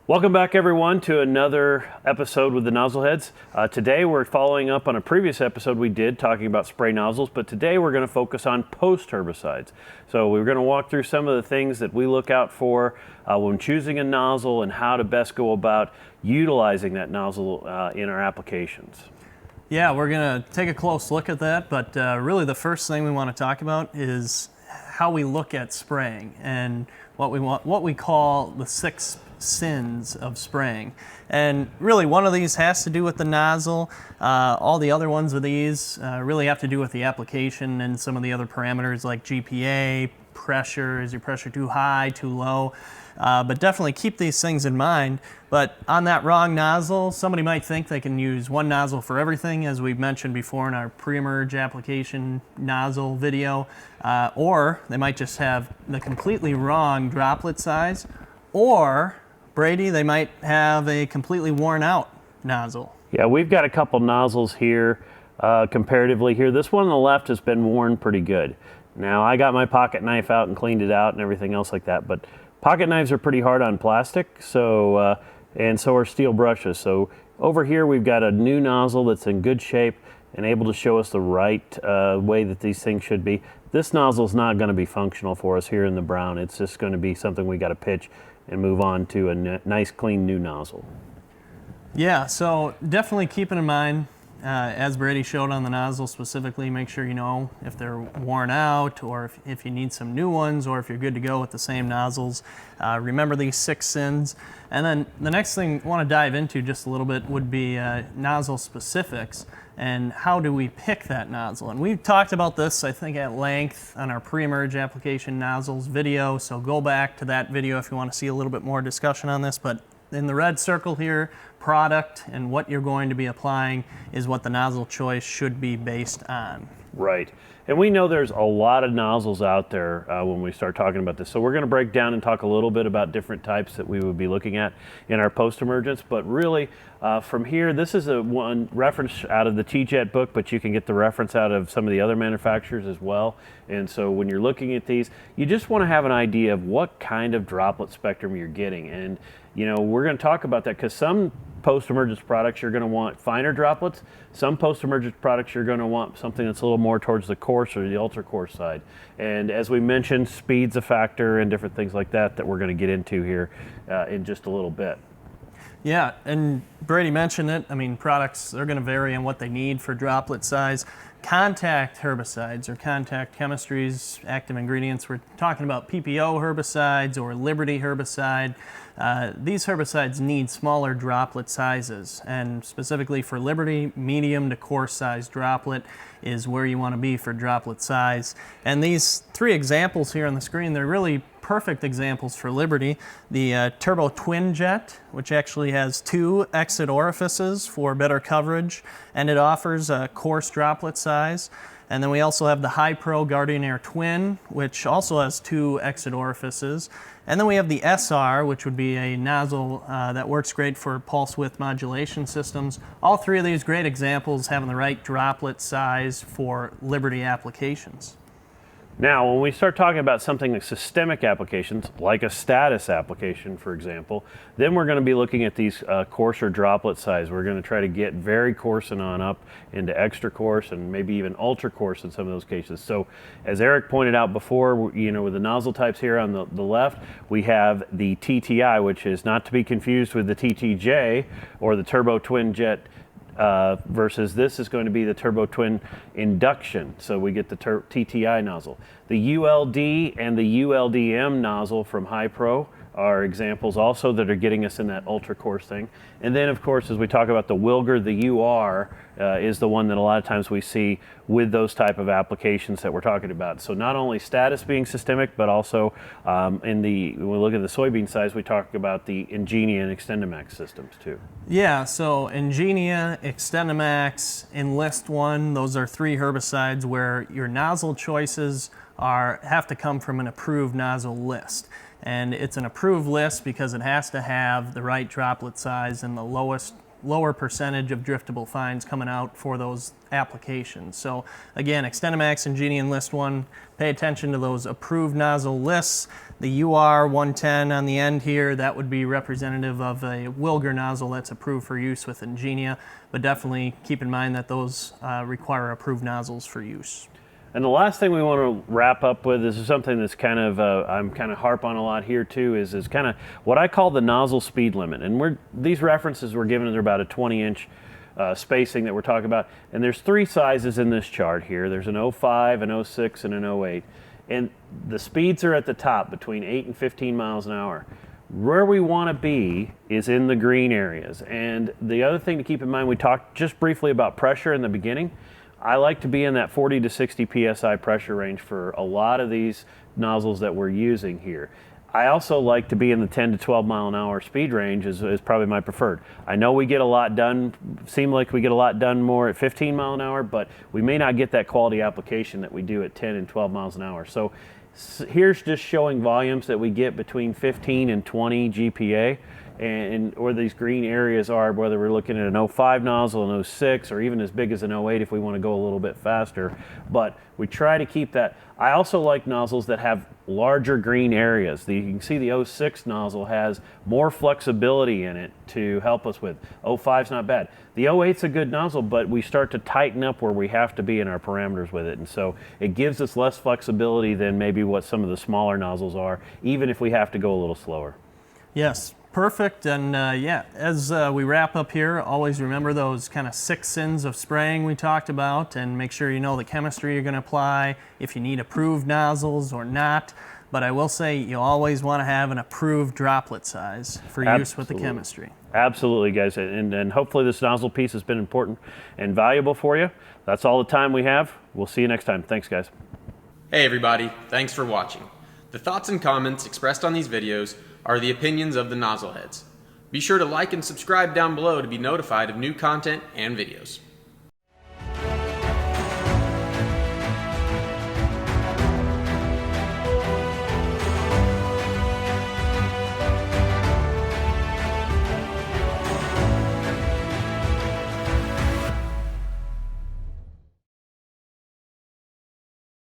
Welcome back, everyone, to another episode with the Nozzle Heads. Today we're following up on a previous episode we did talking about spray nozzles, but today we're going to focus on post-herbicides. So we're going to walk through some of the things that we look out for when choosing a nozzle and how to best go about utilizing that nozzle in our applications. Yeah, we're going to take a close look at that, but really the first thing we want to talk about is how we look at spraying and what we call the 6 sins of spraying. And really one of these has to do with the nozzle. All the other ones of these really have to do with the application and some of the other parameters like GPA, pressure, is your pressure too high, too low? But definitely keep these things in mind. But on that wrong nozzle, somebody might think they can use one nozzle for everything, as we've mentioned before in our pre-emerge application nozzle video, or they might just have the completely wrong droplet size, or Brady, they might have a completely worn out nozzle. Yeah, we've got a couple nozzles here comparatively here. This one on the left has been worn pretty good. Now I got my pocket knife out and cleaned it out and everything else like that, but pocket knives are pretty hard on plastic, so and so are steel brushes. So over here we've got a new nozzle that's in good shape and able to show us the right way that these things should be. This nozzle is not going to be functional for us here in the brown. It's just going to be something we got to pitch and move on to a nice clean new nozzle. Yeah, so definitely keep it in mind, as Brady showed on the nozzle specifically, make sure you know if they're worn out or if you need some new ones or if you're good to go with the same nozzles. Remember these 6 sins. And then the next thing I want to dive into just a little bit would be nozzle specifics and how do we pick that nozzle. And we've talked about this, I think, at length on our pre-emerge application nozzles video, so go back to that video if you want to see a little bit more discussion on this. But in the red circle here, product and what you're going to be applying is what the nozzle choice should be based on. Right. And we know there's a lot of nozzles out there when we start talking about this. So we're going to break down and talk a little bit about different types that we would be looking at in our post-emergence. But really, from here, this is one reference out of the TJET book, but you can get the reference out of some of the other manufacturers as well. And so when you're looking at these, you just want to have an idea of what kind of droplet spectrum you're getting. And, you know, we're going to talk about that because some post-emergence products you're going to want finer droplets. Some post-emergence products you're going to want something that's a little more towards the coarse or the ultra coarse side. And as we mentioned, speed's a factor and different things like that that we're going to get into here in just a little bit. Yeah, and Brady mentioned it. I mean, products, they're going to vary on what they need for droplet size. Contact herbicides or contact chemistries, active ingredients, we're talking about PPO herbicides or Liberty herbicide. These herbicides need smaller droplet sizes, and specifically for Liberty, medium to coarse size droplet is where you want to be for droplet size. And these 3 examples here on the screen, they're really perfect examples for Liberty. The Turbo Twin Jet, which actually has 2 exit orifices for better coverage, and it offers a coarse droplet size. And then we also have the High Pro Guardian Air Twin, which also has 2 exit orifices. And then we have the SR, which would be a nozzle that works great for pulse width modulation systems. All 3 of these great examples having the right droplet size for Liberty applications. Now, when we start talking about something like systemic applications, like a status application, for example, then we're going to be looking at these coarser droplet size. We're going to try to get very coarse and on up into extra coarse and maybe even ultra coarse in some of those cases. So, as Eric pointed out before, you know, with the nozzle types here on the left, we have the TTI, which is not to be confused with the TTJ or the Turbo Twin Jet. Versus this is going to be the Turbo Twin Induction. So we get the TTI nozzle. The ULD and the ULDM nozzle from High Pro are examples also that are getting us in that ultra coarse thing. And then of course, as we talk about the Wilger, the UR is the one that a lot of times we see with those type of applications that we're talking about. So not only status being systemic, but also when we look at the soybean size, we talk about the Ingenia and XtendiMax systems too. Yeah, so Ingenia, XtendiMax, Enlist One, those are 3 herbicides where your nozzle choices have to come from an approved nozzle list. And it's an approved list because it has to have the right droplet size and the lowest lower percentage of driftable fines coming out for those applications. So again, XtendiMax and Genie Enlist one, pay attention to those approved nozzle lists. The UR 110 on the end here, that would be representative of a Wilger nozzle that's approved for use with Ingenia, but definitely keep in mind that those require approved nozzles for use. And the last thing we want to wrap up with is something that's kind of, I'm kind of harp on a lot here too, is kind of what I call the nozzle speed limit. And these references we're given are about a 20-inch spacing that we're talking about. And there's 3 sizes in this chart here. There's an 05, an 06, and an 08. And the speeds are at the top between 8 and 15 miles an hour. Where we want to be is in the green areas. And the other thing to keep in mind, we talked just briefly about pressure in the beginning. I like to be in that 40 to 60 psi pressure range for a lot of these nozzles that we're using here. I also like to be in the 10 to 12 mile an hour speed range is probably my preferred. I know we get a lot done, seem like we get a lot done more at 15 mile an hour, but we may not get that quality application that we do at 10 and 12 miles an hour. So here's just showing volumes that we get between 15 and 20 GPA. And where these green areas are, whether we're looking at an 05 nozzle, an 06, or even as big as an 08 if we want to go a little bit faster. But we try to keep that. I also like nozzles that have larger green areas. You can see the 06 nozzle has more flexibility in it to help us with. 05's not bad. The 08's a good nozzle, but we start to tighten up where we have to be in our parameters with it. And so it gives us less flexibility than maybe what some of the smaller nozzles are, even if we have to go a little slower. Yes. Perfect. And yeah, as we wrap up here, always remember those kind of 6 sins of spraying we talked about, and make sure you know the chemistry you're going to apply, if you need approved nozzles or not. But I will say you always want to have an approved droplet size for use with the chemistry. Absolutely, guys. And hopefully this nozzle piece has been important and valuable for you. That's all the time we have. We'll see you next time. Thanks, guys. Hey, everybody. Thanks for watching. The thoughts and comments expressed on these videos are the opinions of the nozzle heads. Be sure to like and subscribe down below to be notified of new content and videos.